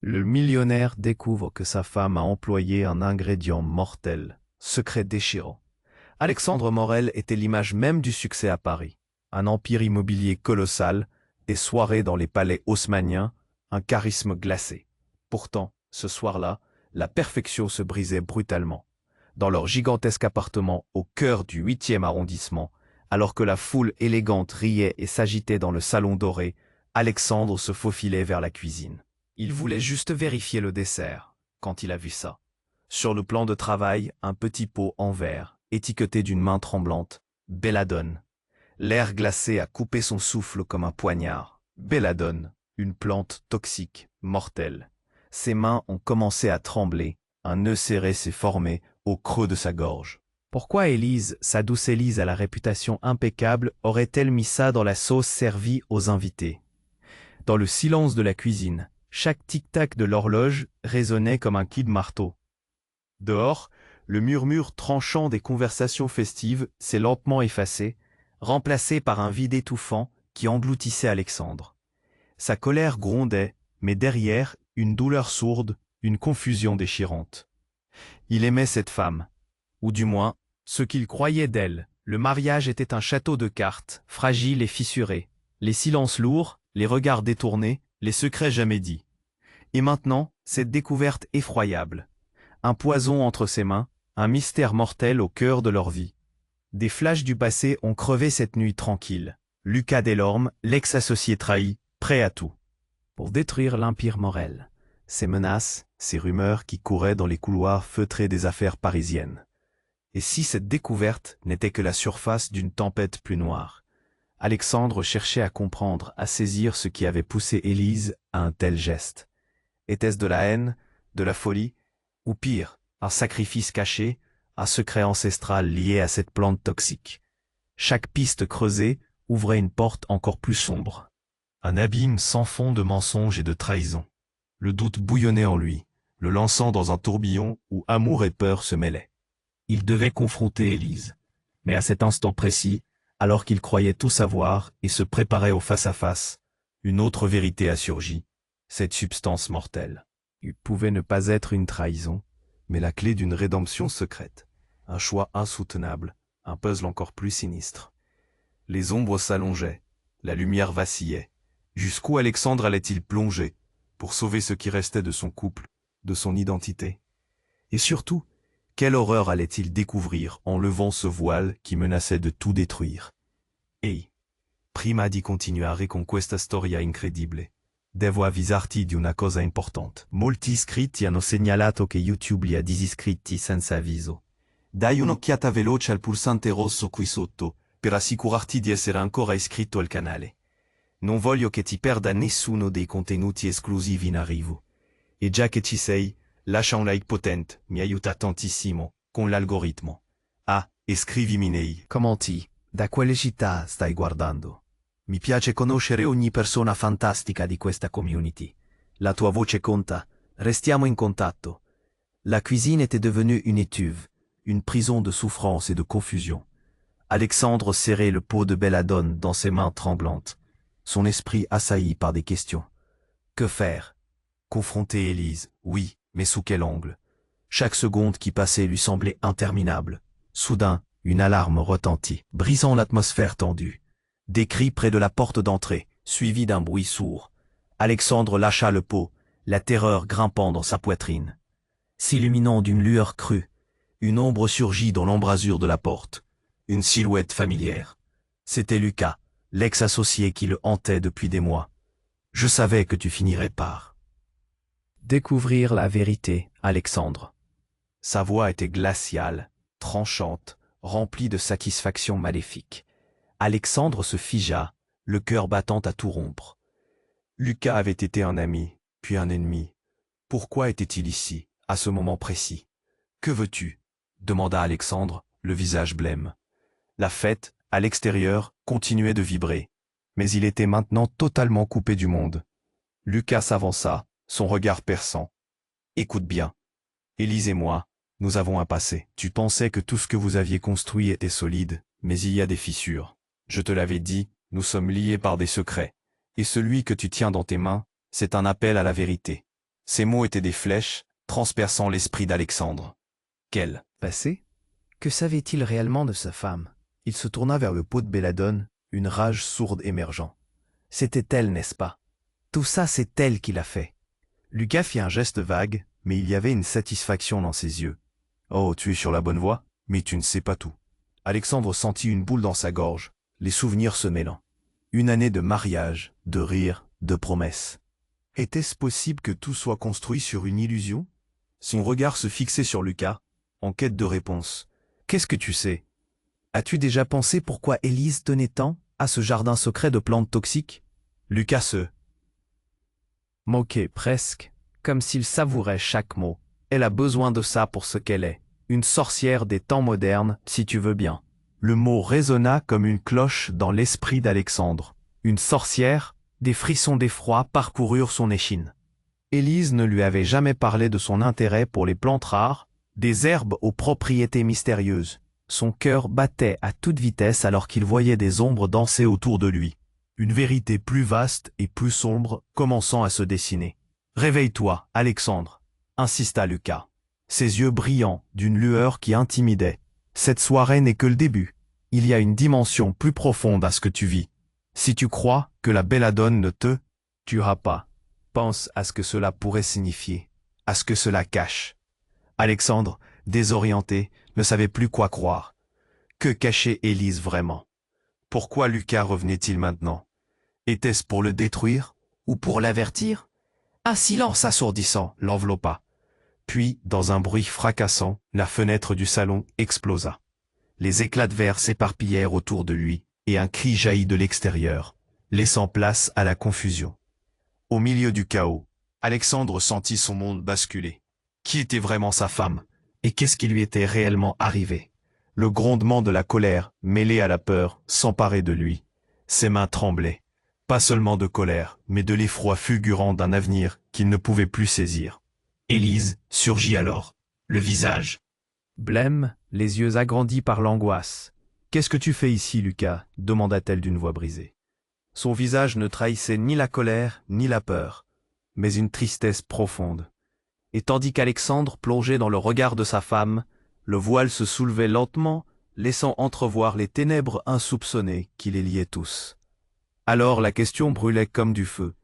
Le millionnaire découvre que sa femme a employé un ingrédient mortel, secret déchirant. Alexandre Morel était l'image même du succès à Paris. Un empire immobilier colossal, des soirées dans les palais haussmanniens, un charisme glacé. Pourtant, ce soir-là, la perfection se brisait brutalement. Dans leur gigantesque appartement au cœur du 8e arrondissement, alors que la foule élégante riait et s'agitait dans le salon doré, Alexandre se faufilait vers la cuisine. Il voulait juste vérifier le dessert, quand il a vu ça. Sur le plan de travail, un petit pot en verre, étiqueté d'une main tremblante. Belladone. L'air glacé a coupé son souffle comme un poignard. Belladone, une plante toxique, mortelle. Ses mains ont commencé à trembler, un nœud serré s'est formé au creux de sa gorge. Pourquoi Élise, sa douce Élise à la réputation impeccable, aurait-elle mis ça dans la sauce servie aux invités? Dans le silence de la cuisine, chaque tic-tac de l'horloge résonnait comme un coup de marteau. Dehors, le murmure tranchant des conversations festives s'est lentement effacé, remplacé par un vide étouffant qui engloutissait Alexandre. Sa colère grondait, mais derrière, une douleur sourde, une confusion déchirante. Il aimait cette femme, ou du moins, ce qu'il croyait d'elle. Le mariage était un château de cartes, fragile et fissuré. Les silences lourds, les regards détournés, les secrets jamais dits. Et maintenant, cette découverte effroyable. Un poison entre ses mains, un mystère mortel au cœur de leur vie. Des flashs du passé ont crevé cette nuit tranquille. Lucas Delorme, l'ex-associé trahi, prêt à tout. Pour détruire l'empire Morel. Ces menaces, ces rumeurs qui couraient dans les couloirs feutrés des affaires parisiennes. Et si cette découverte n'était que la surface d'une tempête plus noire? Alexandre cherchait à comprendre, à saisir ce qui avait poussé Élise à un tel geste. Était-ce de la haine, de la folie, ou pire, un sacrifice caché, un secret ancestral lié à cette plante toxique? Chaque piste creusée ouvrait une porte encore plus sombre. Un abîme sans fond de mensonges et de trahisons. Le doute bouillonnait en lui, le lançant dans un tourbillon où amour et peur se mêlaient. Il devait confronter Élise. Mais à cet instant précis, alors qu'il croyait tout savoir et se préparait au face-à-face, une autre vérité a surgi, cette substance mortelle. Il pouvait ne pas être une trahison, mais la clé d'une rédemption secrète. Un choix insoutenable, un puzzle encore plus sinistre. Les ombres s'allongeaient, la lumière vacillait. Jusqu'où Alexandre allait-il plonger pour sauver ce qui restait de son couple, de son identité? Et surtout, quelle horreur allait-il découvrir en levant ce voile qui menaçait de tout détruire? Ehi, prima di continuare con questa storia incredibile, devo avvisarti di una cosa importante. Molti iscritti hanno segnalato che YouTube li ha disiscritti senza avviso. Dai un'occhiata veloce al pulsante rosso qui sotto, per assicurarti di essere ancora iscritto al canale. Non voglio che ti perda nessuno dei contenuti esclusivi in arrivo. E già che ci sei, lascia un like potente, mi aiuta tantissimo, con l'algoritmo. Ah, e scrivimi nei commenti, da quale città stai guardando. Mi piace conoscere ogni persona fantastica di questa community. La tua voce conta, restiamo in contatto. La cuisine était devenue une étuve, une prison de souffrance et de confusion. Alexandre serrait le pot de belladone dans ses mains tremblantes, son esprit assailli par des questions. Que faire? Confronter Élise, oui, mais sous quel angle? Chaque seconde qui passait lui semblait interminable. Soudain, une alarme retentit, brisant l'atmosphère tendue. Des cris près de la porte d'entrée, suivis d'un bruit sourd. Alexandre lâcha le pot, la terreur grimpant dans sa poitrine. S'illuminant d'une lueur crue, une ombre surgit dans l'embrasure de la porte. Une silhouette familière. C'était Lucas, l'ex-associé qui le hantait depuis des mois. Je savais que tu finirais par découvrir la vérité, Alexandre. Sa voix était glaciale, tranchante, remplie de satisfaction maléfique. Alexandre se figea, le cœur battant à tout rompre. Lucas avait été un ami, puis un ennemi. Pourquoi était-il ici, à ce moment précis? Que veux-tu? Demanda Alexandre, le visage blême. La fête, à l'extérieur, continuait de vibrer, mais il était maintenant totalement coupé du monde. Lucas s'avança, son regard perçant. Écoute bien. Élise et moi, nous avons un passé. Tu pensais que tout ce que vous aviez construit était solide, mais il y a des fissures. Je te l'avais dit, nous sommes liés par des secrets. Et celui que tu tiens dans tes mains, c'est un appel à la vérité. Ces mots étaient des flèches, transperçant l'esprit d'Alexandre. Quel Passé? Que savait-il réellement de sa femme? Il se tourna vers le pot de belladone, une rage sourde émergeant. C'était elle, n'est-ce pas? Tout ça, c'est elle qui l'a fait. Lucas fit un geste vague, mais il y avait une satisfaction dans ses yeux. Oh, tu es sur la bonne voie, mais tu ne sais pas tout. Alexandre sentit une boule dans sa gorge, les souvenirs se mêlant. Une année de mariage, de rires, de promesses. Était-ce possible que tout soit construit sur une illusion? Son regard se fixait sur Lucas, en quête de réponse. Qu'est-ce que tu sais? As-tu déjà pensé pourquoi Élise tenait tant à ce jardin secret de plantes toxiques? Lucas se moquait presque, comme s'il savourait chaque mot. Elle a besoin de ça pour ce qu'elle est. Une sorcière des temps modernes, si tu veux bien. Le mot résonna comme une cloche dans l'esprit d'Alexandre. Une sorcière, des frissons d'effroi parcoururent son échine. Élise ne lui avait jamais parlé de son intérêt pour les plantes rares, des herbes aux propriétés mystérieuses. Son cœur battait à toute vitesse alors qu'il voyait des ombres danser autour de lui. Une vérité plus vaste et plus sombre commençant à se dessiner. « Réveille-toi, Alexandre !» insista Lucas. Ses yeux brillants d'une lueur qui intimidait. « Cette soirée n'est que le début. Il y a une dimension plus profonde à ce que tu vis. Si tu crois que la belladone ne te tuera pas, pense à ce que cela pourrait signifier, à ce que cela cache. » Alexandre, désorienté, ne savait plus quoi croire. Que cachait Élise vraiment? Pourquoi Lucas revenait-il maintenant? Était-ce pour le détruire ou pour l'avertir? Un silence assourdissant l'enveloppa. Puis, dans un bruit fracassant, la fenêtre du salon explosa. Les éclats de verre s'éparpillèrent autour de lui, et un cri jaillit de l'extérieur, laissant place à la confusion. Au milieu du chaos, Alexandre sentit son monde basculer. Qui était vraiment sa femme? Et qu'est-ce qui lui était réellement arrivé? Le grondement de la colère, mêlé à la peur, s'emparait de lui. Ses mains tremblaient. Pas seulement de colère, mais de l'effroi fulgurant d'un avenir qu'il ne pouvait plus saisir. Élise surgit alors, le visage blême, les yeux agrandis par l'angoisse. « Qu'est-ce que tu fais ici, Lucas ?» demanda-t-elle d'une voix brisée. Son visage ne trahissait ni la colère, ni la peur, mais une tristesse profonde. Et tandis qu'Alexandre plongeait dans le regard de sa femme, le voile se soulevait lentement, laissant entrevoir les ténèbres insoupçonnées qui les liaient tous. Alors la question brûlait comme du feu.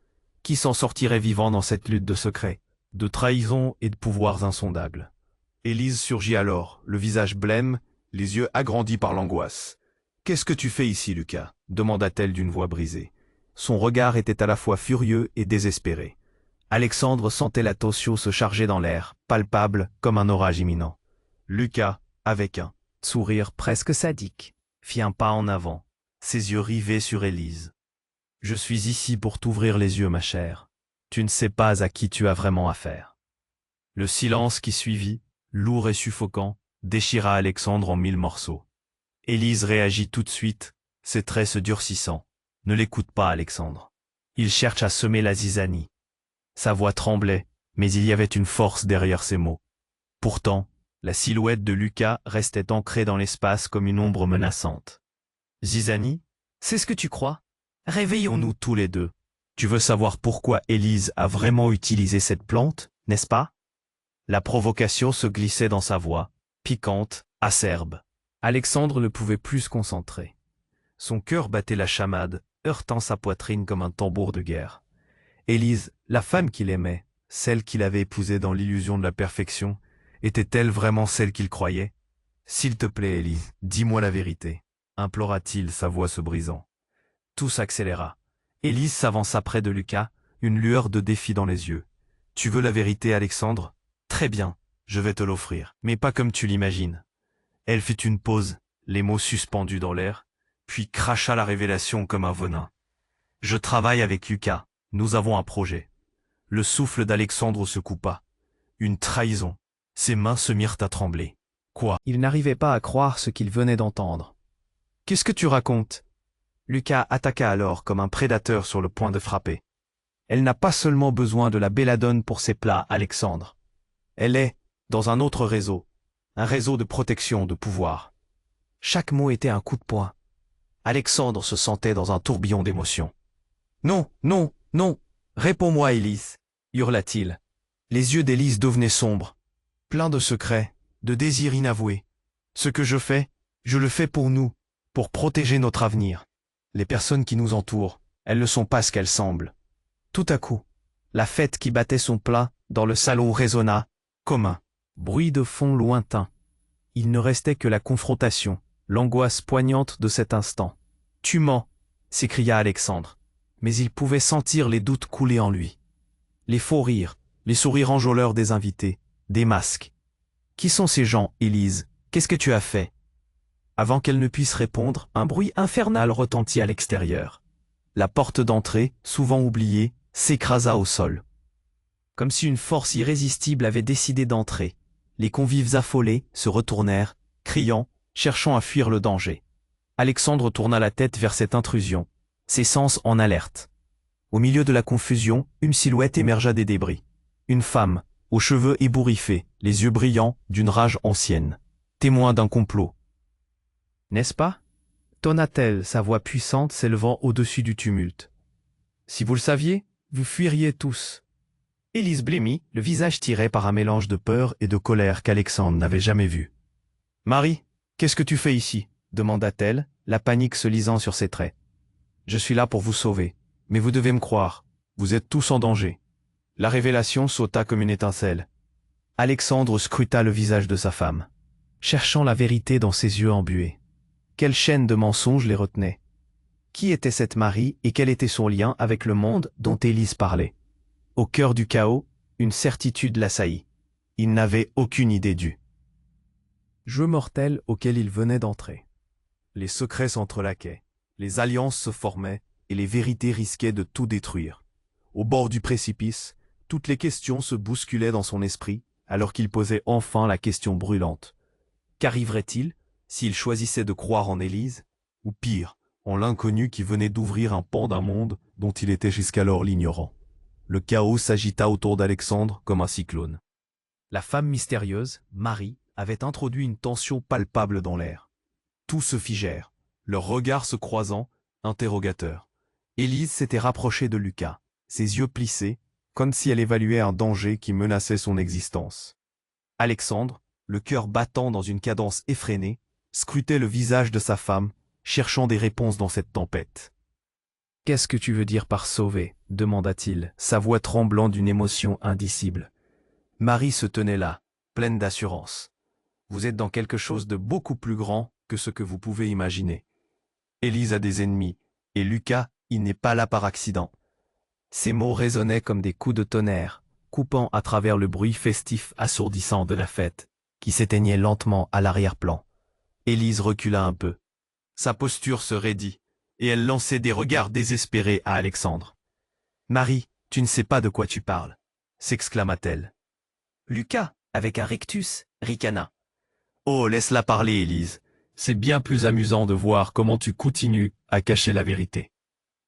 Qui s'en sortirait vivant dans cette lutte de secrets, de trahison et de pouvoirs insondables? Élise surgit alors, le visage blême, les yeux agrandis par l'angoisse. « Qu'est-ce que tu fais ici, Lucas ?» demanda-t-elle d'une voix brisée. Son regard était à la fois furieux et désespéré. Alexandre sentait la tension se charger dans l'air, palpable comme un orage imminent. Lucas, avec un sourire presque sadique, fit un pas en avant, ses yeux rivés sur Élise. « Je suis ici pour t'ouvrir les yeux, ma chère. Tu ne sais pas à qui tu as vraiment affaire. » Le silence qui suivit, lourd et suffocant, déchira Alexandre en 1000 morceaux. Élise réagit tout de suite, ses traits se durcissant. « Ne l'écoute pas, Alexandre. Il cherche à semer la zizanie. » Sa voix tremblait, mais il y avait une force derrière ses mots. Pourtant, la silhouette de Lucas restait ancrée dans l'espace comme une ombre menaçante. « Zizanie, c'est ce que tu crois? Réveillons-nous tous les deux. Tu veux savoir pourquoi Élise a vraiment utilisé cette plante, n'est-ce pas ?» La provocation se glissait dans sa voix, piquante, acerbe. Alexandre ne pouvait plus se concentrer. Son cœur battait la chamade, heurtant sa poitrine comme un tambour de guerre. Élise, la femme qu'il aimait, celle qu'il avait épousée dans l'illusion de la perfection, était-elle vraiment celle qu'il croyait? « S'il te plaît, Élise, dis-moi la vérité, » implora-t-il, sa voix se brisant. Tout s'accéléra. Élise s'avança près de Lucas, une lueur de défi dans les yeux. « Tu veux la vérité, Alexandre? Très bien, je vais te l'offrir, mais pas comme tu l'imagines. » Elle fit une pause, les mots suspendus dans l'air, puis cracha la révélation comme un venin. « Je travaille avec Lucas, nous avons un projet. » Le souffle d'Alexandre se coupa. Une trahison. Ses mains se mirent à trembler. Quoi? Il n'arrivait pas à croire ce qu'il venait d'entendre. « Qu'est-ce que tu racontes ?» Lucas attaqua alors comme un prédateur sur le point de frapper. « Elle n'a pas seulement besoin de la belladone pour ses plats, Alexandre. Elle est dans un autre réseau, un réseau de protection, de pouvoir. » Chaque mot était un coup de poing. Alexandre se sentait dans un tourbillon d'émotions. « Non, non, non, réponds-moi, Élise, » hurla-t-il. Les yeux d'Élise devenaient sombres, pleins de secrets, de désirs inavoués. Ce que je le fais pour nous, pour protéger notre avenir. Les personnes qui nous entourent, elles ne sont pas ce qu'elles semblent. Tout à coup, la fête qui battait son plein dans le salon résonna, comme un bruit de fond lointain. Il ne restait que la confrontation, l'angoisse poignante de cet instant. « Tu mens !» s'écria Alexandre. Mais il pouvait sentir les doutes couler en lui. Les faux rires, les sourires enjôleurs des invités, des masques. « Qui sont ces gens, Élise? Qu'est-ce que tu as fait ?» Avant qu'elle ne puisse répondre, un bruit infernal retentit à l'extérieur. La porte d'entrée, souvent oubliée, s'écrasa au sol. Comme si une force irrésistible avait décidé d'entrer, les convives affolés se retournèrent, criant, cherchant à fuir le danger. Alexandre tourna la tête vers cette intrusion, ses sens en alerte. Au milieu de la confusion, une silhouette émergea des débris. Une femme, aux cheveux ébouriffés, les yeux brillants, d'une rage ancienne. Témoin d'un complot. « N'est-ce pas ?» tonna-t-elle, sa voix puissante s'élevant au-dessus du tumulte. « Si vous le saviez, vous fuiriez tous. » Élise blêmit, le visage tiré par un mélange de peur et de colère qu'Alexandre n'avait jamais vu. « Marie, qu'est-ce que tu fais ici ?» demanda-t-elle, la panique se lisant sur ses traits. « Je suis là pour vous sauver, mais vous devez me croire, vous êtes tous en danger. » La révélation sauta comme une étincelle. Alexandre scruta le visage de sa femme, cherchant la vérité dans ses yeux embués. Quelle chaîne de mensonges les retenait? Qui était cette Marie et quel était son lien avec le monde dont Élise parlait? Au cœur du chaos, une certitude l'assaillit. Il n'avait aucune idée du jeu mortel auquel il venait d'entrer. Les secrets s'entrelaquaient, les alliances se formaient et les vérités risquaient de tout détruire. Au bord du précipice, toutes les questions se bousculaient dans son esprit alors qu'il posait enfin la question brûlante. Qu'arriverait-il s'il choisissait de croire en Élise, ou pire, en l'inconnu qui venait d'ouvrir un pan d'un monde dont il était jusqu'alors l'ignorant? Le chaos s'agita autour d'Alexandre comme un cyclone. La femme mystérieuse, Marie, avait introduit une tension palpable dans l'air. Tous se figèrent, leurs regards se croisant, interrogateurs. Élise s'était rapprochée de Lucas, ses yeux plissés, comme si elle évaluait un danger qui menaçait son existence. Alexandre, le cœur battant dans une cadence effrénée, scrutait le visage de sa femme, cherchant des réponses dans cette tempête. « Qu'est-ce que tu veux dire par sauver ?» demanda-t-il, sa voix tremblant d'une émotion indicible. Marie se tenait là, pleine d'assurance. « Vous êtes dans quelque chose de beaucoup plus grand que ce que vous pouvez imaginer. Élise a des ennemis, et Lucas, il n'est pas là par accident. » Ces mots résonnaient comme des coups de tonnerre, coupant à travers le bruit festif assourdissant de la fête, qui s'éteignait lentement à l'arrière-plan. Élise recula un peu. Sa posture se raidit, et elle lançait des regards désespérés à Alexandre. « Marie, tu ne sais pas de quoi tu parles » s'exclama-t-elle. Lucas, avec un rictus, ricana. « Oh, laisse-la parler, Élise. C'est bien plus amusant de voir comment tu continues à cacher la vérité. »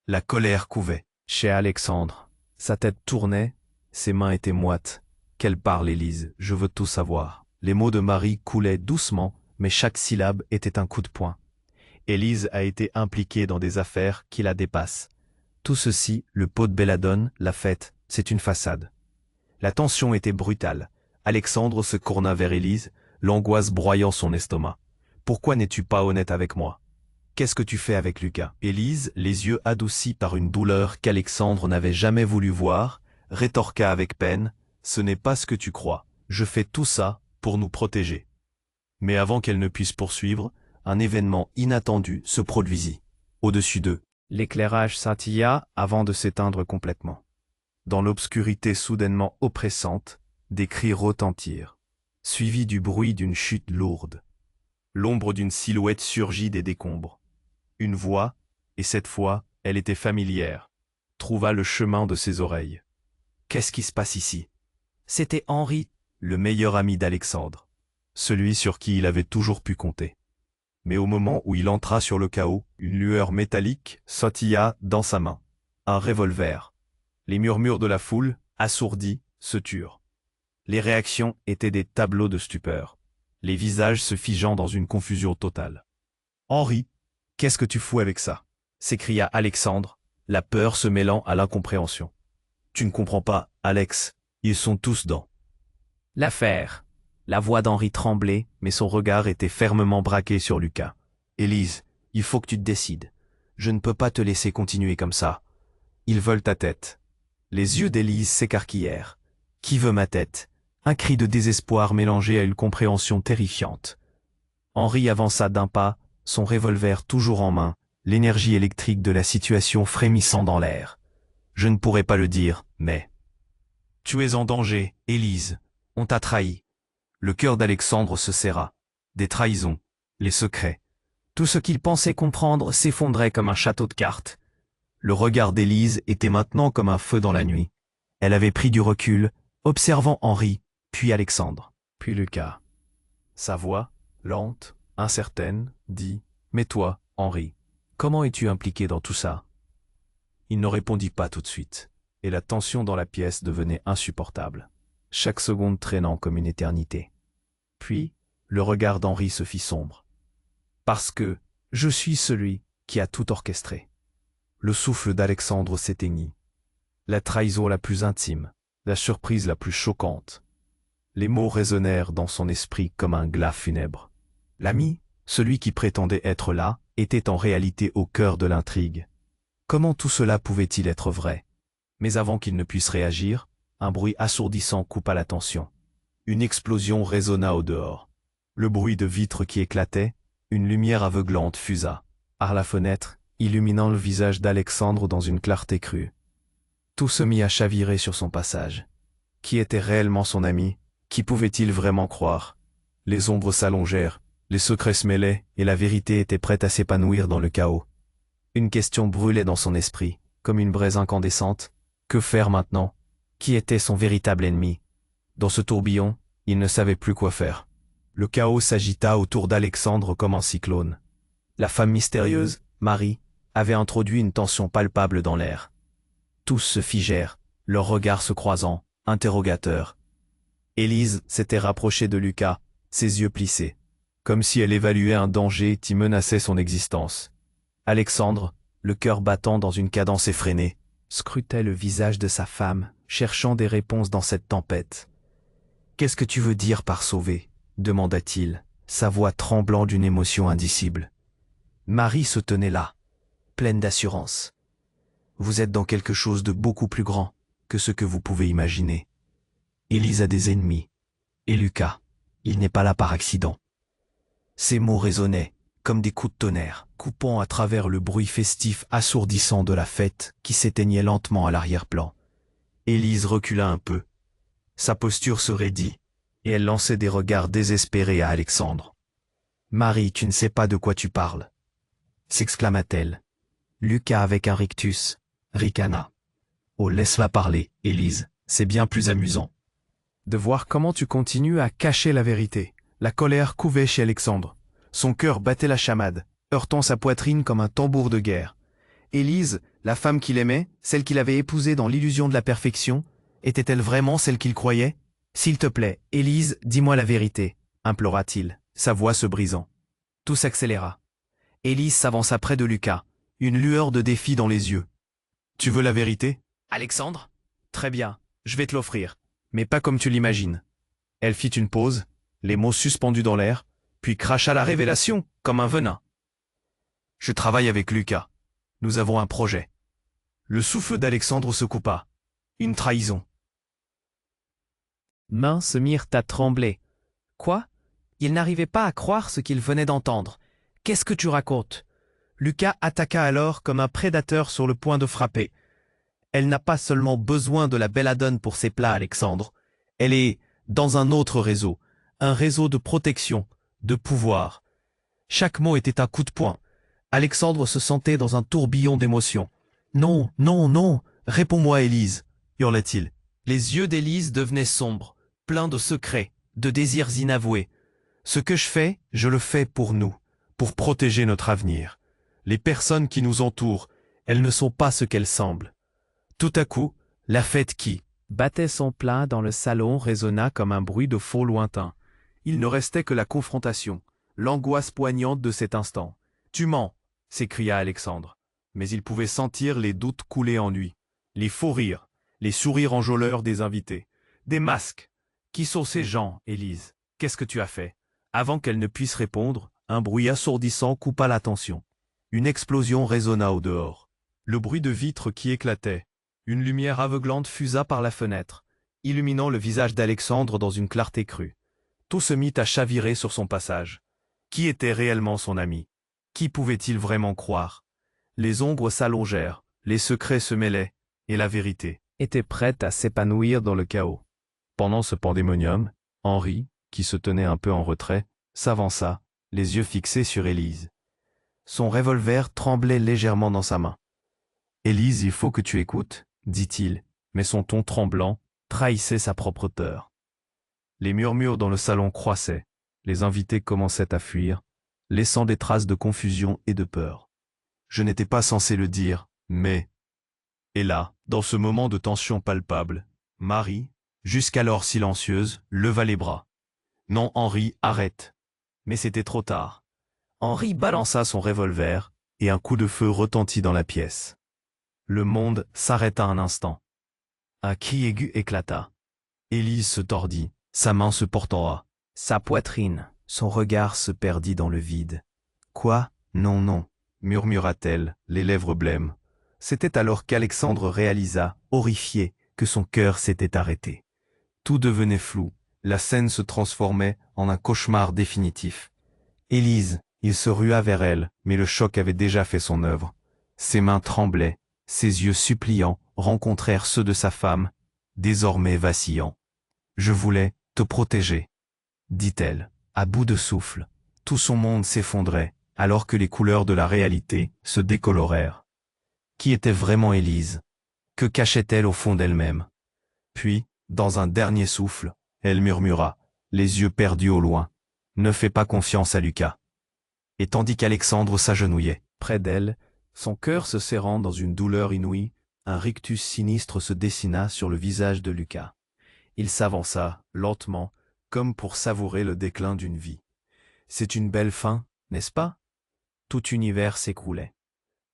La colère couvait chez Alexandre. Sa tête tournait, ses mains étaient moites. « Qu'elle parle, Élise, je veux tout savoir. » Les mots de Marie coulaient doucement, mais chaque syllabe était un coup de poing. Élise a été impliquée dans des affaires qui la dépassent. Tout ceci, le pot de belladone, la fête, c'est une façade. La tension était brutale. Alexandre se courna vers Élise, l'angoisse broyant son estomac. « Pourquoi n'es-tu pas honnête avec moi? Qu'est-ce que tu fais avec Lucas ?» Élise, les yeux adoucis par une douleur qu'Alexandre n'avait jamais voulu voir, rétorqua avec peine, « Ce n'est pas ce que tu crois. Je fais tout ça pour nous protéger. » Mais avant qu'elle ne puisse poursuivre, un événement inattendu se produisit. Au-dessus d'eux, l'éclairage scintilla avant de s'éteindre complètement. Dans l'obscurité soudainement oppressante, des cris retentirent, suivis du bruit d'une chute lourde. L'ombre d'une silhouette surgit des décombres. Une voix, et cette fois, elle était familière, trouva le chemin de ses oreilles. Qu'est-ce qui se passe ici? C'était Henri, le meilleur ami d'Alexandre, celui sur qui il avait toujours pu compter. Mais au moment où il entra sur le chaos, une lueur métallique sautilla dans sa main. Un revolver. Les murmures de la foule, assourdis, se turent. Les réactions étaient des tableaux de stupeur, les visages se figeant dans une confusion totale. « Henri, qu'est-ce que tu fous avec ça ?» s'écria Alexandre, la peur se mêlant à l'incompréhension. « Tu ne comprends pas, Alex, Ils sont tous dans L'affaire. La voix d'Henri tremblait, mais son regard était fermement braqué sur Lucas. Élise, il faut que tu te décides. Je ne peux pas te laisser continuer comme ça. Ils veulent ta tête. Les yeux d'Élise s'écarquillèrent. Qui veut ma tête? Un cri de désespoir mélangé à une compréhension terrifiante. Henri avança d'un pas, son revolver toujours en main, l'énergie électrique de la situation frémissant dans l'air. Je ne pourrais pas le dire, mais... Tu es en danger, Élise. On t'a trahi. Le cœur d'Alexandre se serra. Des trahisons, les secrets. Tout ce qu'il pensait comprendre s'effondrait comme un château de cartes. Le regard d'Élise était maintenant comme un feu dans la nuit. Elle avait pris du recul, observant Henri, puis Alexandre, puis Lucas. Sa voix, lente, incertaine, dit « Mais toi, Henri, comment es-tu impliqué dans tout ça ?» Il ne répondit pas tout de suite, et la tension dans la pièce devenait insupportable, chaque seconde traînant comme une éternité. Puis, le regard d'Henri se fit sombre. « Parce que je suis celui qui a tout orchestré. » Le souffle d'Alexandre s'éteignit. La trahison la plus intime, la surprise la plus choquante. Les mots résonnèrent dans son esprit comme un glas funèbre. L'ami, celui qui prétendait être là, était en réalité au cœur de l'intrigue. Comment tout cela pouvait-il être vrai? Mais avant qu'il ne puisse réagir, un bruit assourdissant coupa l'attention. Une explosion résonna au dehors. Le bruit de vitres qui éclataient, une lumière aveuglante fusa, par la fenêtre, illuminant le visage d'Alexandre dans une clarté crue. Tout se mit à chavirer sur son passage. Qui était réellement son ami? Qui pouvait-il vraiment croire? Les ombres s'allongèrent, les secrets se mêlaient, et la vérité était prête à s'épanouir dans le chaos. Une question brûlait dans son esprit, comme une braise incandescente. Que faire maintenant? Qui était son véritable ennemi? Dans ce tourbillon, il ne savait plus quoi faire. Le chaos s'agita autour d'Alexandre comme un cyclone. La femme mystérieuse, Marie, avait introduit une tension palpable dans l'air. Tous se figèrent, leurs regards se croisant, interrogateurs. Élise s'était rapprochée de Lucas, ses yeux plissés, comme si elle évaluait un danger qui menaçait son existence. Alexandre, le cœur battant dans une cadence effrénée, scrutait le visage de sa femme, cherchant des réponses dans cette tempête. « Qu'est-ce que tu veux dire par sauver ?» demanda-t-il, sa voix tremblant d'une émotion indicible. Marie se tenait là, pleine d'assurance. « Vous êtes dans quelque chose de beaucoup plus grand que ce que vous pouvez imaginer. Élise a des ennemis. Et Lucas, il n'est pas là par accident. » Ces mots résonnaient, comme des coups de tonnerre, coupant à travers le bruit festif assourdissant de la fête qui s'éteignait lentement à l'arrière-plan. Élise recula un peu. Sa posture se raidit, et elle lançait des regards désespérés à Alexandre. « Marie, tu ne sais pas de quoi tu parles !» s'exclama-t-elle. Lucas avec un rictus, ricana. « Oh, laisse-la parler, Élise, c'est bien plus amusant. » De voir comment tu continues à cacher la vérité. La colère couvait chez Alexandre. Son cœur battait la chamade, heurtant sa poitrine comme un tambour de guerre. Élise, la femme qu'il aimait, celle qu'il avait épousée dans l'illusion de la perfection, était-elle vraiment celle qu'il croyait? « S'il te plaît, Élise, dis-moi la vérité, » implora-t-il, sa voix se brisant. Tout s'accéléra. Élise s'avança près de Lucas, une lueur de défi dans les yeux. « Tu veux la vérité, Alexandre? Très bien, je vais te l'offrir, mais pas comme tu l'imagines. » Elle fit une pause, les mots suspendus dans l'air, puis cracha la révélation, comme un venin. « Je travaille avec Lucas. Nous avons un projet. » Le souffle d'Alexandre se coupa. Une trahison. Mains se mirent à trembler. Quoi? Il n'arrivait pas à croire ce qu'il venait d'entendre. Qu'est-ce que tu racontes? Lucas attaqua alors comme un prédateur sur le point de frapper. Elle n'a pas seulement besoin de la belladone pour ses plats, Alexandre. Elle est dans un autre réseau, un réseau de protection, de pouvoir. Chaque mot était un coup de poing. Alexandre se sentait dans un tourbillon d'émotions. « Non, non, non, réponds-moi, Élise !» hurla-t-il. Les yeux d'Élise devenaient sombres, pleins de secrets, de désirs inavoués. « Ce que je fais, je le fais pour nous, pour protéger notre avenir. Les personnes qui nous entourent, elles ne sont pas ce qu'elles semblent. » Tout à coup, la fête qui battait son plein dans le salon résonna comme un bruit de faux lointain. Il ne restait que la confrontation, l'angoisse poignante de cet instant. « Tu mens !» s'écria Alexandre. Mais il pouvait sentir les doutes couler en lui, les faux rires, les sourires enjôleurs des invités. Des masques. Qui sont ces gens, Élise? Qu'est-ce que tu as fait? Avant qu'elle ne puisse répondre, un bruit assourdissant coupa l'attention. Une explosion résonna au dehors. Le bruit de vitres qui éclataient. Une lumière aveuglante fusa par la fenêtre, illuminant le visage d'Alexandre dans une clarté crue. Tout se mit à chavirer sur son passage. Qui était réellement son ami? Qui pouvait-il vraiment croire? Les ombres s'allongèrent, les secrets se mêlaient, et la vérité était prête à s'épanouir dans le chaos. Pendant ce pandémonium, Henri, qui se tenait un peu en retrait, s'avança, les yeux fixés sur Élise. Son revolver tremblait légèrement dans sa main. « Élise, il faut que tu écoutes, » dit-il, mais son ton tremblant trahissait sa propre peur. Les murmures dans le salon croissaient, les invités commençaient à fuir, laissant des traces de confusion et de peur. Je n'étais pas censé le dire, mais... Et là, dans ce moment de tension palpable, Marie, jusqu'alors silencieuse, leva les bras. « Non, Henri, arrête !» Mais c'était trop tard. Henri balança son revolver, et un coup de feu retentit dans la pièce. Le monde s'arrêta un instant. Un cri aigu éclata. Élise se tordit, sa main se portant sa poitrine. Son regard se perdit dans le vide. « Quoi? Non, non !» murmura-t-elle, les lèvres blêmes. C'était alors qu'Alexandre réalisa, horrifié, que son cœur s'était arrêté. Tout devenait flou, la scène se transformait en un cauchemar définitif. Élise, il se rua vers elle, mais le choc avait déjà fait son œuvre. Ses mains tremblaient, ses yeux suppliants rencontrèrent ceux de sa femme, désormais vacillants. « Je voulais te protéger, » dit-elle, à bout de souffle. Tout son monde s'effondrait, alors que les couleurs de la réalité se décolorèrent. Qui était vraiment Élise? Que cachait-elle au fond d'elle-même? Puis, dans un dernier souffle, elle murmura, les yeux perdus au loin. « Ne fais pas confiance à Lucas. » Et tandis qu'Alexandre s'agenouillait près d'elle, son cœur se serrant dans une douleur inouïe, un rictus sinistre se dessina sur le visage de Lucas. Il s'avança, lentement, comme pour savourer le déclin d'une vie. C'est une belle fin, n'est-ce pas? Tout univers s'écroulait.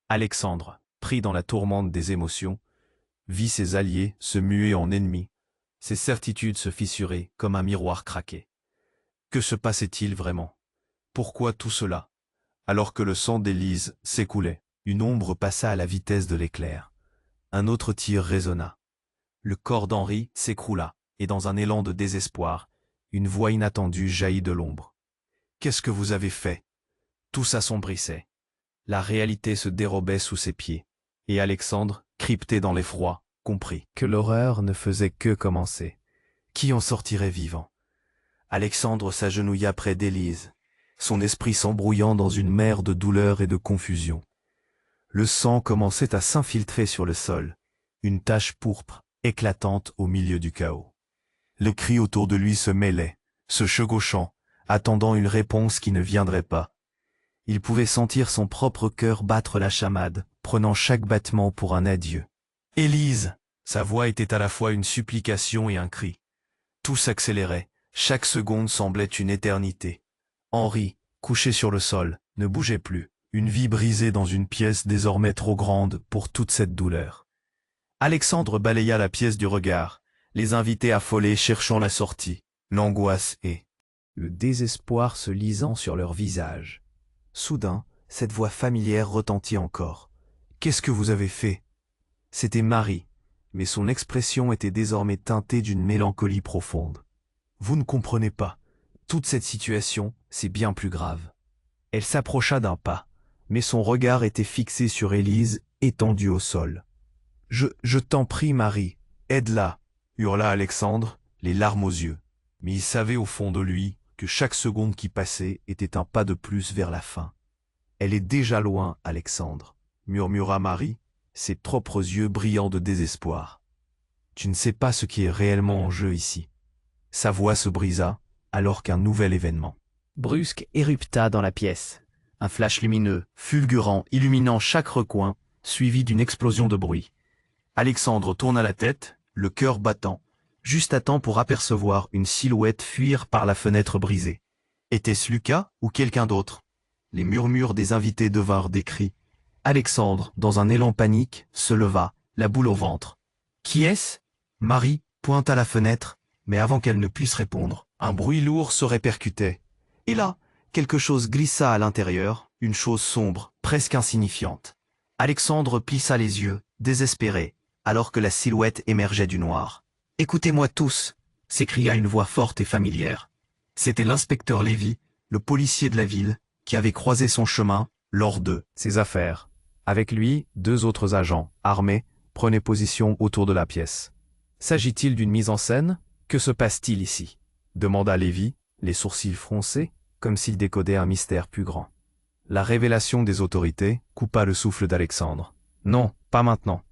Alexandre, pris dans la tourmente des émotions, vit ses alliés se muer en ennemis, ses certitudes se fissurer comme un miroir craqué. Que se passait-il vraiment? Pourquoi tout cela? Alors que le sang d'Élise s'écoulait, une ombre passa à la vitesse de l'éclair. Un autre tir résonna. Le corps d'Henri s'écroula, et dans un élan de désespoir, une voix inattendue jaillit de l'ombre. « Qu'est-ce que vous avez fait ?» Tout s'assombrissait. La réalité se dérobait sous ses pieds, et Alexandre, crypté dans l'effroi, comprit que l'horreur ne faisait que commencer. Qui en sortirait vivant? Alexandre s'agenouilla près d'Élise, son esprit s'embrouillant dans une mer de douleur et de confusion. Le sang commençait à s'infiltrer sur le sol, une tache pourpre, éclatante au milieu du chaos. Les cris autour de lui se mêlaient, se chevauchant, attendant une réponse qui ne viendrait pas. Il pouvait sentir son propre cœur battre la chamade, prenant chaque battement pour un adieu. « Élise !» Sa voix était à la fois une supplication et un cri. Tout s'accélérait, chaque seconde semblait une éternité. Henri, couché sur le sol, ne bougeait plus, une vie brisée dans une pièce désormais trop grande pour toute cette douleur. Alexandre balaya la pièce du regard, les invités affolés cherchant la sortie, l'angoisse et le désespoir se lisant sur leurs visages. Soudain, cette voix familière retentit encore. « Qu'est-ce que vous avez fait ?» C'était Marie, mais son expression était désormais teintée d'une mélancolie profonde. « Vous ne comprenez pas. Toute cette situation, c'est bien plus grave. » Elle s'approcha d'un pas, mais son regard était fixé sur Élise, étendue au sol. « Je t'en prie, Marie, aide-la !» hurla Alexandre, les larmes aux yeux. Mais il savait au fond de lui que chaque seconde qui passait était un pas de plus vers la fin. « Elle est déjà loin, Alexandre, » murmura Marie, ses propres yeux brillants de désespoir. « Tu ne sais pas ce qui est réellement en jeu ici. » Sa voix se brisa, alors qu'un nouvel événement brusque érupta dans la pièce. Un flash lumineux, fulgurant, illuminant chaque recoin, suivi d'une explosion de bruit. Alexandre tourna la tête, le cœur battant, juste à temps pour apercevoir une silhouette fuir par la fenêtre brisée. Était-ce Lucas ou quelqu'un d'autre? Les murmures des invités devinrent des cris. Alexandre, dans un élan panique, se leva, la boule au ventre. « Qui est-ce » Marie pointe à la fenêtre, Mais avant qu'elle ne puisse répondre, un bruit lourd se répercutait. Et là, quelque chose glissa à l'intérieur, une chose sombre, presque insignifiante. Alexandre plissa les yeux, désespéré, alors que la silhouette émergeait du noir. « Écoutez-moi tous !» s'écria une voix forte et familière. C'était l'inspecteur Lévy, le policier de la ville, qui avait croisé son chemin lors de ses affaires. Avec lui, 2 autres agents, armés, prenaient position autour de la pièce. S'agit-il d'une mise en scène? Que se passe-t-il ici? Demanda Lévy, les sourcils froncés, comme s'il décodait un mystère plus grand. La révélation des autorités coupa le souffle d'Alexandre. Non, pas maintenant.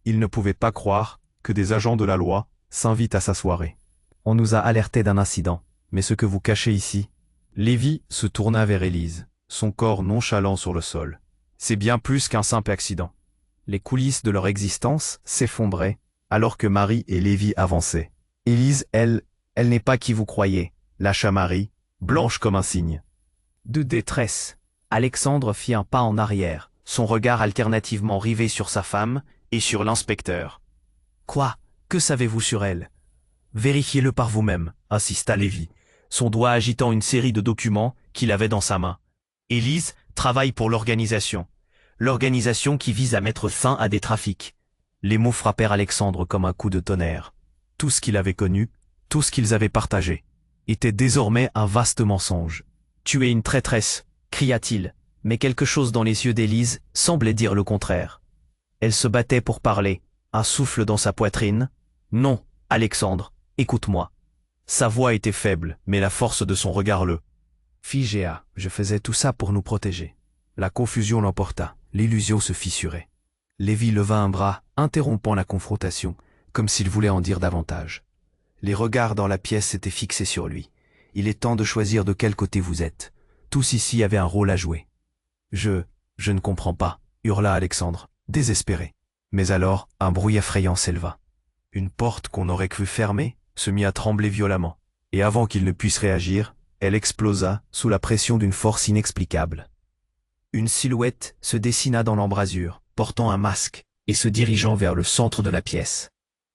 Il ne pouvait pas croire que des agents de la loi s'invitent à sa soirée. On nous a alertés d'un incident, mais ce que vous cachez ici... Lévy se tourna vers Élise, son corps nonchalant sur le sol. C'est bien plus qu'un simple accident. Les coulisses de leur existence s'effondraient, alors que Marie et Lévy avançaient. Élise, elle n'est pas qui vous croyez, lâcha Marie, blanche comme un cygne. De détresse, Alexandre fit un pas en arrière, son regard alternativement rivé sur sa femme et sur l'inspecteur. Quoi? Que savez-vous sur elle? Vérifiez-le par vous-même, insista Lévy, son doigt agitant une série de documents qu'il avait dans sa main. Élise travaille pour l'organisation. L'organisation qui vise à mettre fin à des trafics. Les mots frappèrent Alexandre comme un coup de tonnerre. Tout ce qu'il avait connu, tout ce qu'ils avaient partagé, était désormais un vaste mensonge. « Tu es une traîtresse !» cria-t-il, mais quelque chose dans les yeux d'Élise semblait dire le contraire. Elle se battait pour parler, un souffle dans sa poitrine. « Non, Alexandre, écoute-moi. » Sa voix était faible, mais la force de son regard le figea. Je faisais tout ça pour nous protéger. La confusion l'emporta, l'illusion se fissurait. Lévy leva un bras, interrompant la confrontation, comme s'il voulait en dire davantage. Les regards dans la pièce s'étaient fixés sur lui. Il est temps de choisir de quel côté vous êtes. Tous ici avaient un rôle à jouer. Je ne comprends pas, hurla Alexandre, désespéré. Mais alors, un bruit effrayant s'éleva. Une porte qu'on aurait cru fermée se mit à trembler violemment, et avant qu'il ne puisse réagir, elle explosa sous la pression d'une force inexplicable. Une silhouette se dessina dans l'embrasure, portant un masque, et se dirigeant vers le centre de la pièce.